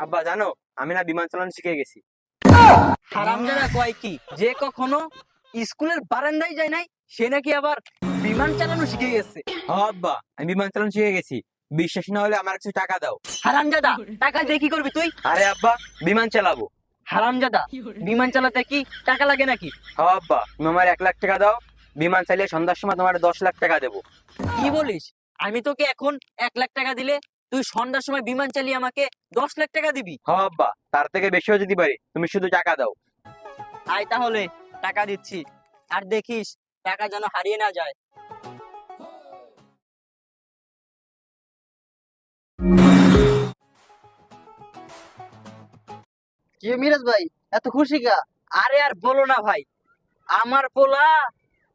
আব্বা জানো, আমি না বিমান চালানো শিখে গেছি। হারামজাদা কয় কি যে কখনো স্কুলের বারান্দায় যায় নাই সে নাকি আবার বিমান চালানো শিখে গেছে। আব্বা আমি বিমান চালানো শিখে গেছি, বিশ্বাস না হলে আমার কিছু টাকা দাও। হারামজাদা টাকা দিয়ে কি করবি তুই? আরে আব্বা, বিমান চালাবো। হারামজাদা বিমান চালাতে কি টাকা লাগে নাকি? আব্বা তুমি আমার 1 লাখ টাকা দাও, বিমান চালিয়ে সন্ধ্যার সময় তোমার 10 লাখ টাকা দেবো। কি বলিস? আমি তোকে এখন 1 লাখ টাকা দিলে তুই সন্ধ্যার সময় বিমান চালিয়ে আমাকে 10 লাখ টাকা দিবি? আব্বা তার থেকে বেশিও যদি পারি, তুমি শুধু টাকা দাও। আয় তাহলে টাকা দিচ্ছি, আর দেখিস টাকা যেন হারিয়ে না যায়। কি মিরাজ ভাই, এত খুশি কা? আরে আর বলো না ভাই, আমার পোলা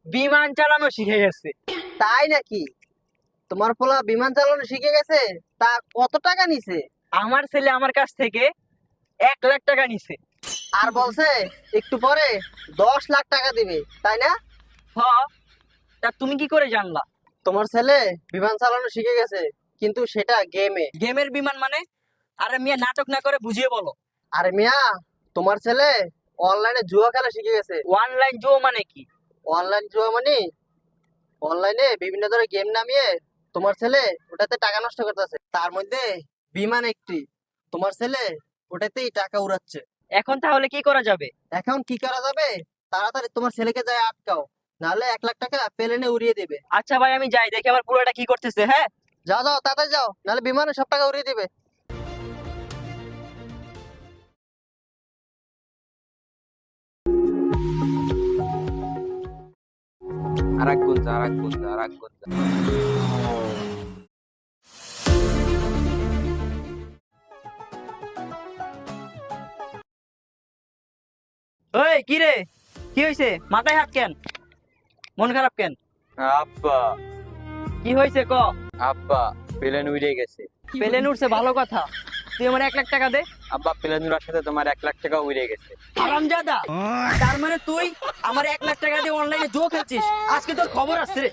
বিমান চালানো শিখে গেছে। তাই নাকি? তোমার পোলা বিমান চালানো শিখে গেছে? তা কত টাকা নিছে? আমার ছেলে আমার কাছ থেকে 1 লাখ টাকা নিছে। আর বলছে একটু পরে 10 লাখ টাকা দিবে, তাই না? হ, তা তুমি কি করে জানলা? তোমার ছেলে বিমান চালানো শিখে গেছে, কিন্তু সেটা গেমে। গেমের বিমান মানে? আরে মিয়া নাটক না করে বুঝিয়ে বলো। আরে মিয়া, তোমার ছেলে অনলাইনে জুয়া খেলা শিখে গেছে। অনলাইন জো মানে কি? অনলাইন জুয়া মানে অনলাইনে বিভিন্ন ধরনের গেম নামিয়ে তোমার ছেলে ওটাতে টাকা নষ্ট করতেছে, তার মধ্যে বিমান একটি। তোমার ছেলে ওটাতেই টাকা উড়াচ্ছে। এখন তাহলে কি করা যাবে? এখন কি করা যাবে? তাড়াতাড়ি তোমার ছেলেকে যায় আটকাও, নাহলে 1 লাখ টাকা প্লেনে উড়িয়ে দেবে। আচ্ছা ভাই, আমি যাই দেখি আমার পুরোটা কি করতেছে। হ্যাঁ, যাও যাও, তাড়াতাড়ি যাও, নাহলে বিমানে সব টাকা উড়িয়ে দিবে। আরেক গুঞ্জা, আরেক গুঞ্জা, আরেক গুঞ্জা। ওই কি রে, কি হয়েছে? মাথায় হাত কেন? মন খারাপ কেন? আব্বা, কি হয়েছে ক? আব্বা প্লেন উড়ে গেছে। প্লেন উঠছে ভালো কথা, তুই আমার 1 লাখ টাকা দে। আব্বা প্লেন উড়ার সাথে তোমার 1 লাখ টাকা উড়ে গেছে। হারামজাদা, তার মানে তুই আমার 1 লাখ টাকা দিয়ে অনলাইনে জো খেলছিস? আজকে তোর খবর আছে রে।